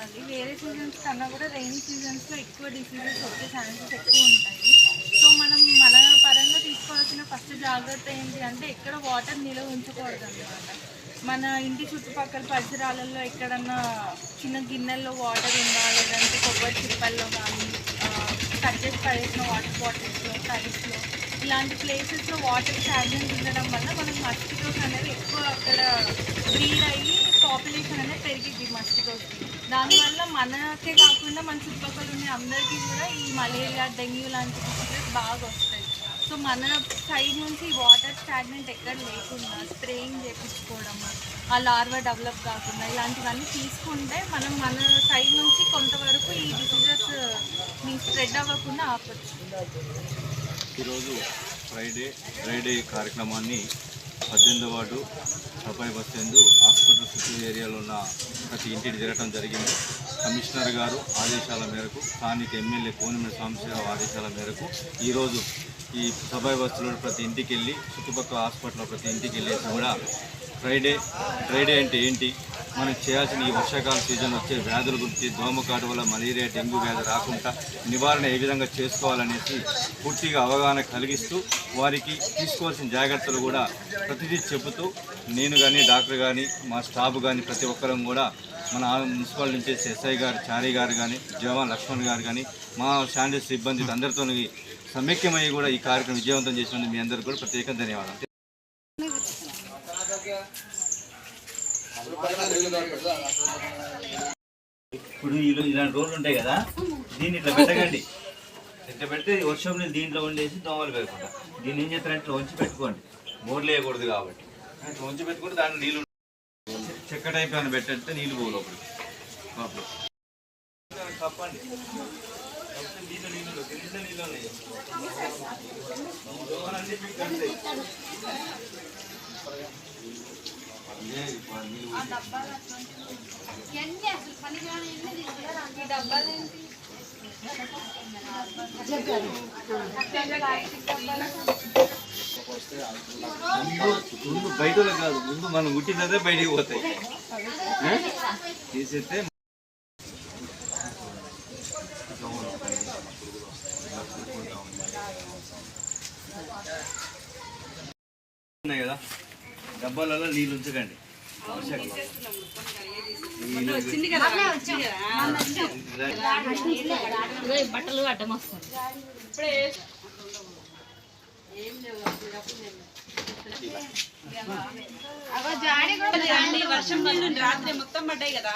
ఉండాలి. వేరే సీజన్స్ కన్నా కూడా రెయినీ సీజన్స్లో ఎక్కువ డిసీజెస్ వచ్చే ఛాన్సెస్ ఎక్కువ ఉంటాయి. సో మనం మన పరంగా తీసుకోవాల్సిన ఫస్ట్ జాగ్రత్త ఏంటి అంటే ఎక్కడ వాటర్ నిల్వ ఉంచకూడదు అన్నమాట. మన ఇంటి చుట్టుపక్కల పరిసరాలలో ఎక్కడన్నా చిన్న గిన్నెల్లో వాటర్ ఉందా, లేదంటే కొబ్బరి చిప్పల్లో కానీ కట్ చేసి పడేసిన వాటర్ బాటిల్స్లో, టైప్స్లో ఇలాంటి ప్లేసెస్లో వాటర్ స్టాగ్నెంట్ ఉండడం వల్ల మనకు మస్కిటోస్ అనేది ఎక్కువ అక్కడ బ్రీడ్ అయ్యి పాపులేషన్ అనేది పెరిగింది మస్కిటోస్కి. దానివల్ల మనకే కాకుండా మన చుట్టుపక్కల ఉండే అందరికీ కూడా ఈ మలేరియా, డెంగ్యూ లాంటి డిసీజెస్ బాగా వస్తాయి. సో మన సైడ్ నుంచి వాటర్ స్టాగ్నెంట్ ఎక్కడ లేకుండా స్ప్రేయింగ్ చేయించుకోవడము, ఆ లార్వా డెవలప్ కాకుండా ఇలాంటివన్నీ తీసుకుంటే మనం మన సైడ్ నుంచి కొంతవరకు ఈ డిసీజెస్ని స్ప్రెడ్ అవ్వకుండా ఆపచ్చు. ఈరోజు ఫ్రైడే కార్యక్రమాన్ని 18వ వార్డు సఫాయి బస్టాండు హాస్పిటల్ చుట్టూ ఏరియాలో ఉన్న ప్రతి ఇంటికి తిరగడం జరిగింది. కమిషనర్ గారు ఆదేశాల మేరకు, స్థానిక ఎమ్మెల్యే కోనిమిడి సాంబశివరావు ఆదేశాల మేరకు ఈరోజు ఈ సఫాయి బస్సులో ప్రతి ఇంటికి వెళ్ళి, చుట్టుపక్కల హాస్పిటల్లో ప్రతి ఇంటికి వెళ్ళేసి కూడా ఫ్రైడే అంటే ఏంటి, మనం చేయాల్సిన ఈ వర్షాకాల సీజన్ వచ్చే వ్యాధుల గురించి, దోమకాటు వల్ల మలేరియా, డెంగ్యూ వ్యాధి రాకుండా నివారణ ఏ విధంగా చేసుకోవాలనేసి పూర్తిగా అవగాహన కలిగిస్తూ వారికి తీసుకోవాల్సిన జాగ్రత్తలు కూడా ప్రతిదీ చెబుతూ, నేను కానీ డాక్టర్ కానీ మా స్టాఫ్ కానీ ప్రతి ఒక్కరం కూడా మన మున్సిపల్ నుంచి ఎస్ఐ గారు, చారీ గారు కానీ, జవాన్ లక్ష్మణ్ గారు కానీ, మా శానిటరీ సిబ్బంది అందరితో సమైక్యమై కూడా ఈ కార్యక్రమం విజయవంతం చేసినందుకు మీ అందరికీ కూడా ప్రత్యేకంగా ధన్యవాదాలు. ఇప్పుడు ఇలాంటి రోడ్లు ఉంటాయి కదా, దీన్ని ఇట్లా పెట్టకండి. ఇట్లా పెడితే వర్షం నీళ్ళు దీంట్లో వండేసి దోమలు పెరగకుండా దీన్ని ఏం చేస్తారంటే ఇట్లా వంచి పెట్టుకోండి. బోర్లు వేయకూడదు కాబట్టి ఇట్లా వంచి పెట్టుకుంటే దాంట్లో నీళ్ళు చెక్క టైప్ అని పెట్టంటే నీళ్ళు పోవు లోపలికి. తప్పండి దీంట్లో నీళ్ళు కింద నీళ్ళు ఉన్నాయి. ముందు బయట కాదు, ముందు మనం గుట్టినదే బయటికి పోతాయి. తీసేస్తే ఉన్నాయి కదా, డబ్బాలలో నీళ్ళు ఉంచకండి. బట్టలు అడ్డం వస్తుంది. వర్షం రాత్రి మొత్తం పడ్డాయి కదా.